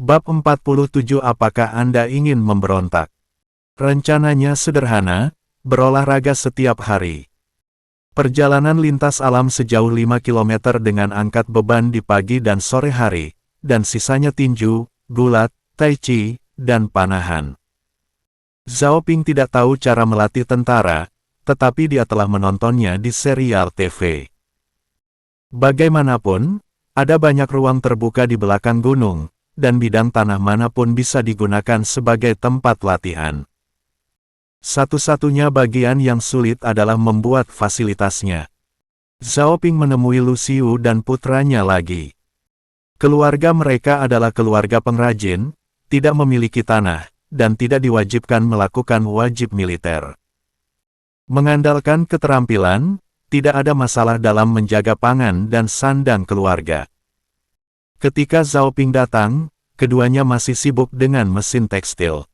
Bab 47. Apakah Anda ingin memberontak? Rencananya sederhana, berolahraga setiap hari. Perjalanan lintas alam sejauh 5 km dengan angkat beban di pagi dan sore hari, dan sisanya tinju, gulat, tai chi, dan panahan. Zhao Ping tidak tahu cara melatih tentara, tetapi dia telah menontonnya di serial TV. Bagaimanapun, ada banyak ruang terbuka di belakang gunung, dan bidang tanah manapun bisa digunakan sebagai tempat latihan. Satu-satunya bagian yang sulit adalah membuat fasilitasnya. Zhao Ping menemui Lu Xiu dan putranya lagi. Keluarga mereka adalah keluarga pengrajin, tidak memiliki tanah, dan tidak diwajibkan melakukan wajib militer. Mengandalkan keterampilan, tidak ada masalah dalam menjaga pangan dan sandang keluarga. Ketika Zhao Ping datang, keduanya masih sibuk dengan mesin tekstil.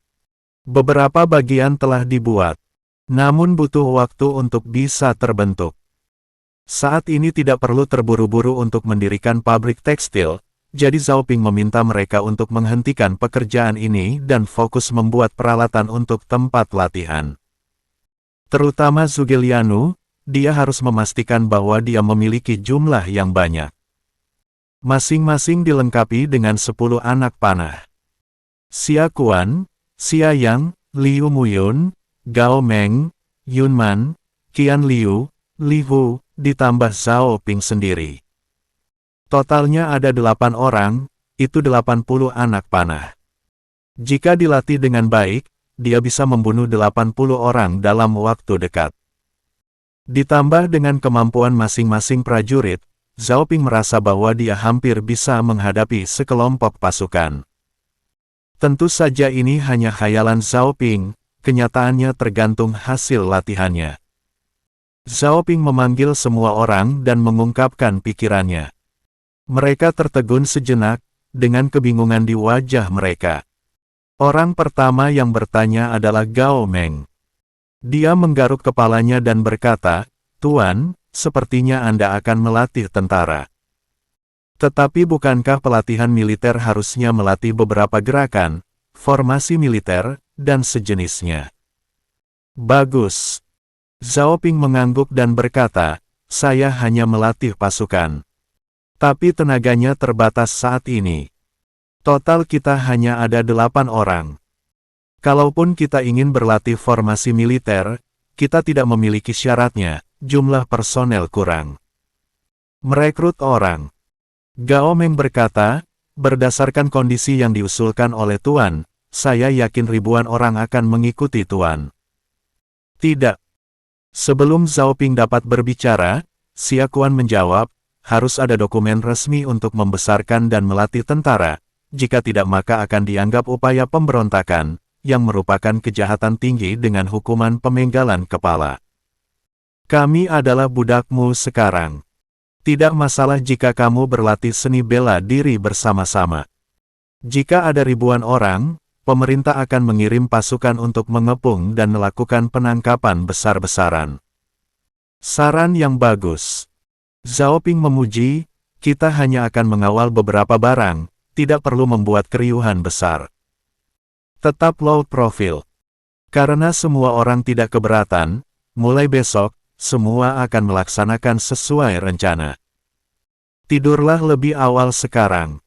Beberapa bagian telah dibuat, namun butuh waktu untuk bisa terbentuk. Saat ini tidak perlu terburu-buru untuk mendirikan pabrik tekstil, jadi Zhao Ping meminta mereka untuk menghentikan pekerjaan ini dan fokus membuat peralatan untuk tempat latihan. Terutama Zhuge Lianu, dia harus memastikan bahwa dia memiliki jumlah yang banyak. Masing-masing dilengkapi dengan 10 anak panah. Xia Kuan, Xia Yang, Liu Muyun, Gao Meng, Yun Man, Qian Liu, Li Hu, ditambah Zhao Ping sendiri. Totalnya ada 8 orang, itu 80 anak panah. Jika dilatih dengan baik, dia bisa membunuh 80 orang dalam waktu dekat. Ditambah dengan kemampuan masing-masing prajurit, Zhao Ping merasa bahwa dia hampir bisa menghadapi sekelompok pasukan. Tentu saja ini hanya khayalan Zhao Ping, kenyataannya tergantung hasil latihannya. Zhao Ping memanggil semua orang dan mengungkapkan pikirannya. Mereka tertegun sejenak, dengan kebingungan di wajah mereka. Orang pertama yang bertanya adalah Gao Meng. Dia menggaruk kepalanya dan berkata, "Tuan, sepertinya Anda akan melatih tentara. Tetapi bukankah pelatihan militer harusnya melatih beberapa gerakan, formasi militer, dan sejenisnya?" Bagus. Zhao Ping mengangguk dan berkata, "Saya hanya melatih pasukan. Tapi tenaganya terbatas saat ini. Total kita hanya ada 8 orang. Kalaupun kita ingin berlatih formasi militer, kita tidak memiliki syaratnya, jumlah personel kurang. Merekrut orang." Gao Meng berkata, "Berdasarkan kondisi yang diusulkan oleh Tuan, saya yakin ribuan orang akan mengikuti Tuan." Tidak. Sebelum Zhao Ping dapat berbicara, Xia Kuan menjawab, "Harus ada dokumen resmi untuk membesarkan dan melatih tentara, jika tidak maka akan dianggap upaya pemberontakan, yang merupakan kejahatan tinggi dengan hukuman pemenggalan kepala. Kami adalah budakmu sekarang. Tidak masalah jika kamu berlatih seni bela diri bersama-sama. Jika ada ribuan orang, pemerintah akan mengirim pasukan untuk mengepung dan melakukan penangkapan besar-besaran." Saran yang bagus. Zhao Ping memuji, "Kita hanya akan mengawal beberapa barang, tidak perlu membuat keriuhan besar. Tetap low profile. Karena semua orang tidak keberatan, mulai besok, semua akan melaksanakan sesuai rencana. Tidurlah lebih awal sekarang."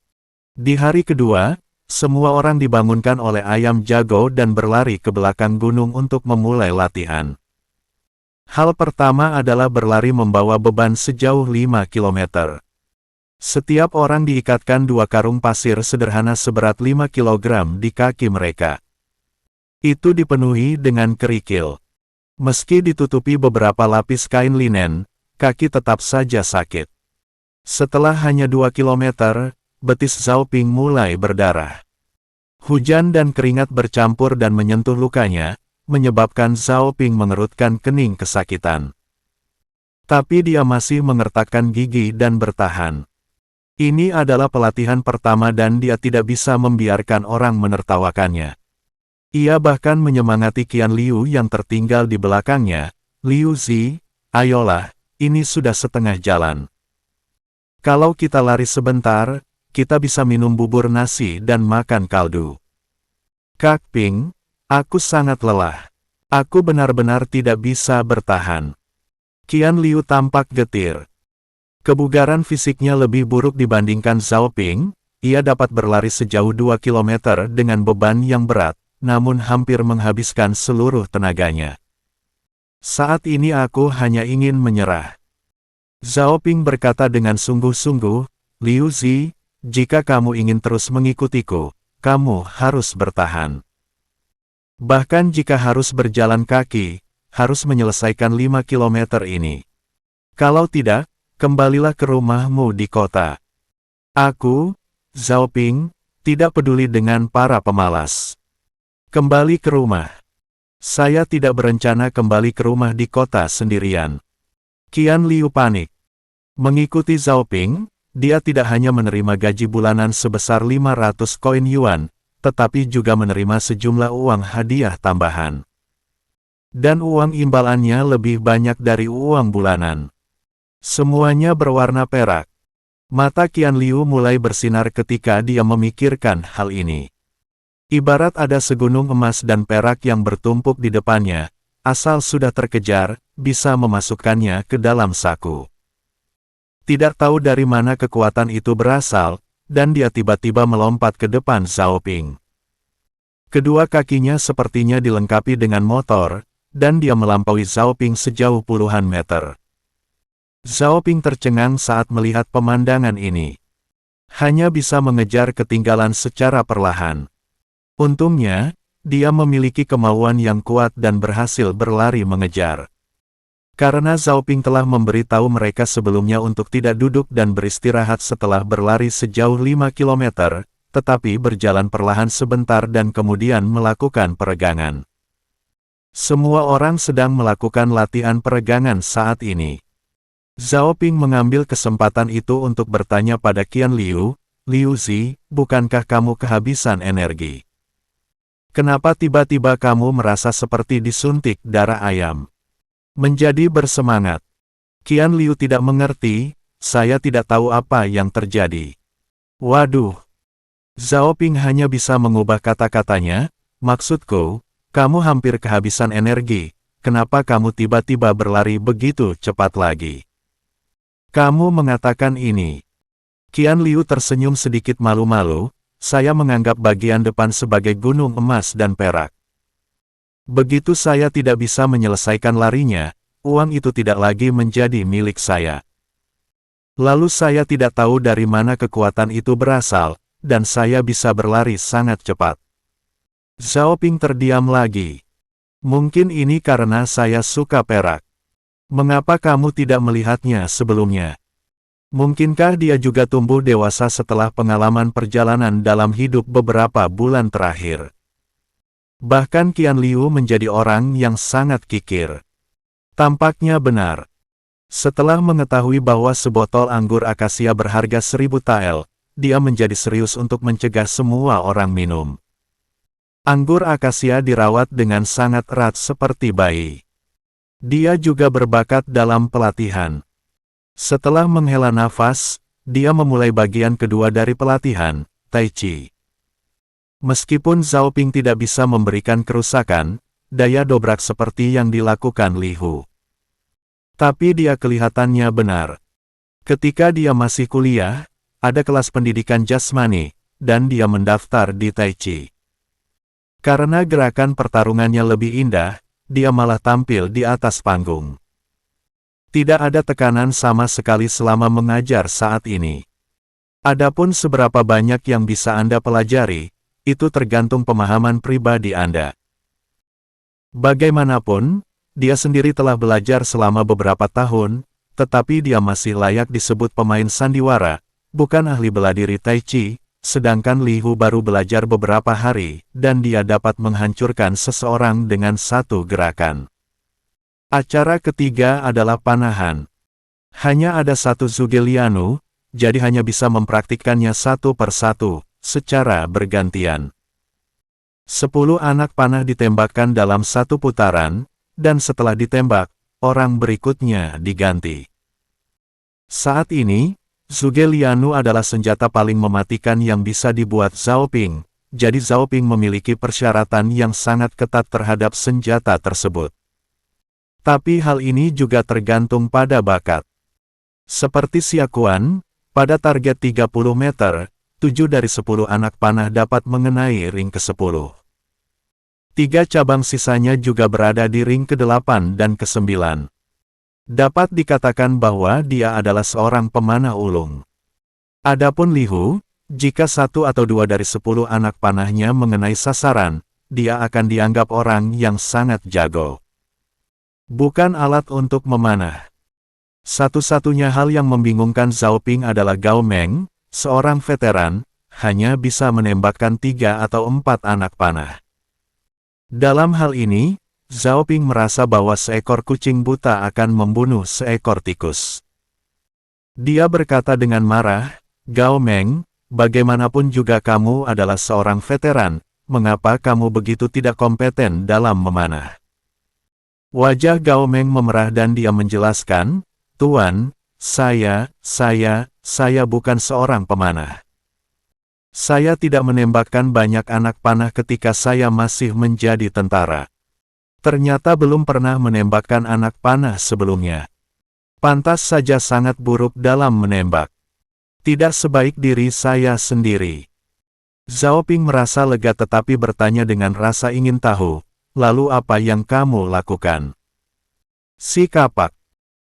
Di hari kedua, semua orang dibangunkan oleh ayam jago dan berlari ke belakang gunung untuk memulai latihan. Hal pertama adalah berlari membawa beban sejauh 5 km. Setiap orang diikatkan 2 karung pasir sederhana seberat 5 kg di kaki mereka. Itu dipenuhi dengan kerikil. Meski ditutupi beberapa lapis kain linen, kaki tetap saja sakit. Setelah hanya 2 km, betis Zhao Ping mulai berdarah. Hujan dan keringat bercampur dan menyentuh lukanya, menyebabkan Zhao Ping mengerutkan kening kesakitan. Tapi dia masih mengertakkan gigi dan bertahan. Ini adalah pelatihan pertama dan dia tidak bisa membiarkan orang menertawakannya. Ia bahkan menyemangati Qian Liu yang tertinggal di belakangnya, "Liu Zi, ayolah, ini sudah setengah jalan. Kalau kita lari sebentar, kita bisa minum bubur nasi dan makan kaldu. Kak Ping, aku sangat lelah. Aku benar-benar tidak bisa bertahan. Qian Liu tampak getir. Kebugaran fisiknya lebih buruk dibandingkan Zhao Ping. Ia dapat berlari sejauh 2 kilometer dengan beban yang berat, namun hampir menghabiskan seluruh tenaganya. Saat ini aku hanya ingin menyerah. Zhao Ping berkata dengan sungguh-sungguh, Liu Zi, jika kamu ingin terus mengikutiku, kamu harus bertahan. Bahkan jika harus berjalan kaki, harus menyelesaikan 5 kilometer ini. Kalau tidak, kembalilah ke rumahmu di kota. Aku, Zhao Ping, tidak peduli dengan para pemalas. Kembali ke rumah. Saya tidak berencana kembali ke rumah di kota sendirian. Qian Liu panik. Mengikuti Zhao Ping, dia tidak hanya menerima gaji bulanan sebesar 500 koin yuan, tetapi juga menerima sejumlah uang hadiah tambahan. Dan uang imbalannya lebih banyak dari uang bulanan. Semuanya berwarna perak. Mata Qian Liu mulai bersinar ketika dia memikirkan hal ini. Ibarat ada segunung emas dan perak yang bertumpuk di depannya, asal sudah terkejar, bisa memasukkannya ke dalam saku. Tidak tahu dari mana kekuatan itu berasal, dan dia tiba-tiba melompat ke depan Zhao Ping. Kedua kakinya sepertinya dilengkapi dengan motor, dan dia melampaui Zhao Ping sejauh puluhan meter. Zhao Ping tercengang saat melihat pemandangan ini. Hanya bisa mengejar ketinggalan secara perlahan. Untungnya, dia memiliki kemauan yang kuat dan berhasil berlari mengejar. Karena Zhao Ping telah memberitahu mereka sebelumnya untuk tidak duduk dan beristirahat setelah berlari sejauh 5 kilometer, tetapi berjalan perlahan sebentar dan kemudian melakukan peregangan. Semua orang sedang melakukan latihan peregangan saat ini. Zhao Ping mengambil kesempatan itu untuk bertanya pada Qian Liu, Liu Zi, bukankah kamu kehabisan energi? Kenapa tiba-tiba kamu merasa seperti disuntik darah ayam? Menjadi bersemangat. Qian Liu tidak mengerti, saya tidak tahu apa yang terjadi. Waduh. Zhao Ping hanya bisa mengubah kata-katanya, maksudku, kamu hampir kehabisan energi, kenapa kamu tiba-tiba berlari begitu cepat lagi? Kamu mengatakan ini. Qian Liu tersenyum sedikit malu-malu, saya menganggap bagian depan sebagai gunung emas dan perak. Begitu saya tidak bisa menyelesaikan larinya, uang itu tidak lagi menjadi milik saya. Lalu saya tidak tahu dari mana kekuatan itu berasal, dan saya bisa berlari sangat cepat. Zhao Ping terdiam lagi. Mungkin ini karena saya suka perak. Mengapa kamu tidak melihatnya sebelumnya? Mungkinkah dia juga tumbuh dewasa setelah pengalaman perjalanan dalam hidup beberapa bulan terakhir? Bahkan Qian Liu menjadi orang yang sangat kikir. Tampaknya benar. Setelah mengetahui bahwa sebotol anggur akasia berharga 1000 tael, dia menjadi serius untuk mencegah semua orang minum. Anggur akasia dirawat dengan sangat erat seperti bayi. Dia juga berbakat dalam pelatihan. Setelah menghela nafas, dia memulai bagian kedua dari pelatihan, Tai Chi. Meskipun Zhao Ping tidak bisa memberikan kerusakan, daya dobrak seperti yang dilakukan Li Hu. Tapi dia kelihatannya benar. Ketika dia masih kuliah, ada kelas pendidikan jasmani, dan dia mendaftar di Tai Chi. Karena gerakan pertarungannya lebih indah, dia malah tampil di atas panggung. Tidak ada tekanan sama sekali selama mengajar saat ini. Adapun seberapa banyak yang bisa Anda pelajari, itu tergantung pemahaman pribadi Anda. Bagaimanapun, dia sendiri telah belajar selama beberapa tahun, tetapi dia masih layak disebut pemain sandiwara, bukan ahli bela diri Tai Chi, sedangkan Li Hu baru belajar beberapa hari, dan dia dapat menghancurkan seseorang dengan satu gerakan. Acara ketiga adalah panahan. Hanya ada satu Zhuge Lianu, jadi hanya bisa mempraktikkannya satu persatu, secara bergantian. 10 anak panah ditembakkan dalam satu putaran, dan setelah ditembak, orang berikutnya diganti. Saat ini, Zhuge Lianu adalah senjata paling mematikan yang bisa dibuat Zhao Ping, jadi Zhao Ping memiliki persyaratan yang sangat ketat terhadap senjata tersebut. Tapi hal ini juga tergantung pada bakat. Seperti Xia Kuan, pada target 30 meter, 7 dari 10 anak panah dapat mengenai ring ke-10. 3 cabang sisanya juga berada di ring ke-8 dan ke-9. Dapat dikatakan bahwa dia adalah seorang pemanah ulung. Adapun Li Hu, jika 1 atau 2 dari 10 anak panahnya mengenai sasaran, dia akan dianggap orang yang sangat jago. Bukan alat untuk memanah. Satu-satunya hal yang membingungkan Zhao Ping adalah Gao Meng, seorang veteran, hanya bisa menembakkan 3 atau 4 anak panah. Dalam hal ini, Zhao Ping merasa bahwa seekor kucing buta akan membunuh seekor tikus. Dia berkata dengan marah, "Gao Meng, bagaimanapun juga kamu adalah seorang veteran, mengapa kamu begitu tidak kompeten dalam memanah?" Wajah Gao Meng memerah dan dia menjelaskan, "Tuan, saya bukan seorang pemanah. Saya tidak menembakkan banyak anak panah ketika saya masih menjadi tentara. Ternyata belum pernah menembakkan anak panah sebelumnya. Pantas saja sangat buruk dalam menembak. Tidak sebaik diri saya sendiri." Zhao Ping merasa lega tetapi bertanya dengan rasa ingin tahu, "Lalu apa yang kamu lakukan?" Si kapak.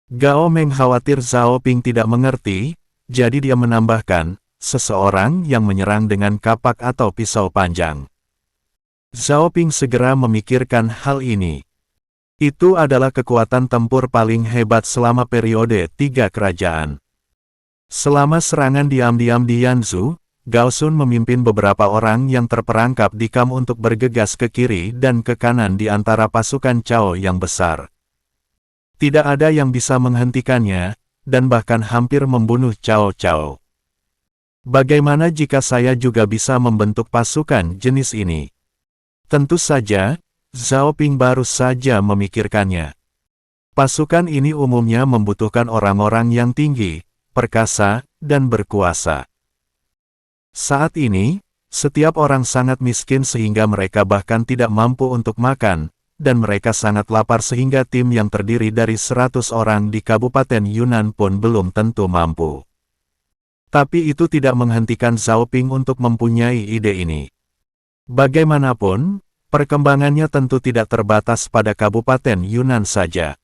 Gao Meng khawatir Zhao Ping tidak mengerti, jadi dia menambahkan, "Seseorang yang menyerang dengan kapak atau pisau panjang." Zhao Ping segera memikirkan hal ini. Itu adalah kekuatan tempur paling hebat selama periode 3 kerajaan. Selama serangan diam-diam di Yanzhou, Gao Sun memimpin beberapa orang yang terperangkap di Kam untuk bergegas ke kiri dan ke kanan di antara pasukan Cao yang besar. Tidak ada yang bisa menghentikannya, dan bahkan hampir membunuh Cao. Bagaimana jika saya juga bisa membentuk pasukan jenis ini? Tentu saja, Zhao Ping baru saja memikirkannya. Pasukan ini umumnya membutuhkan orang-orang yang tinggi, perkasa, dan berkuasa. Saat ini, setiap orang sangat miskin sehingga mereka bahkan tidak mampu untuk makan, dan mereka sangat lapar sehingga tim yang terdiri dari 100 orang di Kabupaten Yunnan pun belum tentu mampu. Tapi itu tidak menghentikan Zhao Ping untuk mempunyai ide ini. Bagaimanapun, perkembangannya tentu tidak terbatas pada Kabupaten Yunnan saja.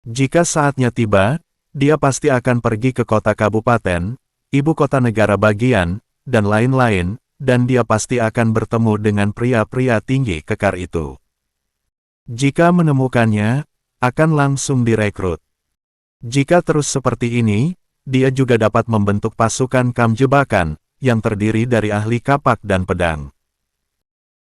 Jika saatnya tiba, dia pasti akan pergi ke kota kabupaten, ibu kota negara bagian, dan lain-lain, dan dia pasti akan bertemu dengan pria-pria tinggi kekar itu. Jika menemukannya, akan langsung direkrut. Jika terus seperti ini, dia juga dapat membentuk pasukan Kam jebakan, yang terdiri dari ahli kapak dan pedang.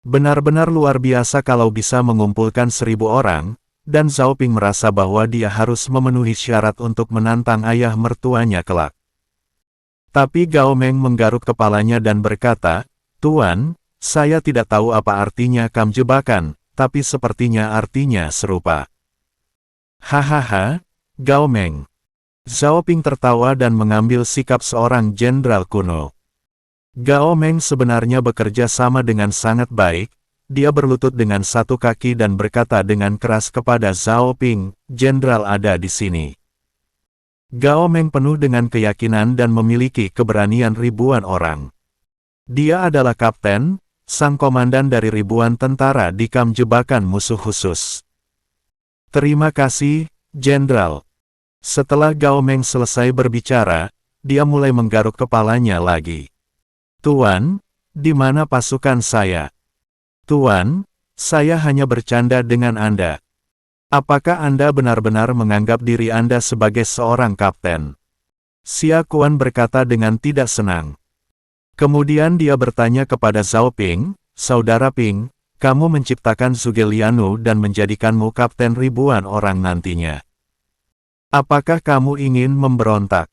Benar-benar luar biasa kalau bisa mengumpulkan 1000 orang, dan Zhao Ping merasa bahwa dia harus memenuhi syarat untuk menantang ayah mertuanya kelak. Tapi Gao Meng menggaruk kepalanya dan berkata, "Tuan, saya tidak tahu apa artinya Kam jebakan, tapi sepertinya artinya serupa." Hahaha, Gao Meng. Zhao Ping tertawa dan mengambil sikap seorang jenderal kuno. Gao Meng sebenarnya bekerja sama dengan sangat baik, dia berlutut dengan satu kaki dan berkata dengan keras kepada Zhao Ping, "Jenderal ada di sini." Gao Meng penuh dengan keyakinan dan memiliki keberanian ribuan orang. Dia adalah kapten, sang komandan dari ribuan tentara di Kam jebakan musuh khusus. "Terima kasih, Jenderal." Setelah Gao Meng selesai berbicara, dia mulai menggaruk kepalanya lagi. "Tuan, di mana pasukan saya?" "Tuan, saya hanya bercanda dengan Anda. Apakah Anda benar-benar menganggap diri Anda sebagai seorang kapten?" Xia Kuan berkata dengan tidak senang. Kemudian dia bertanya kepada Zhao Ping, "Saudara Ping, kamu menciptakan Zhuge Lianu dan menjadikanmu kapten ribuan orang nantinya. Apakah kamu ingin memberontak?"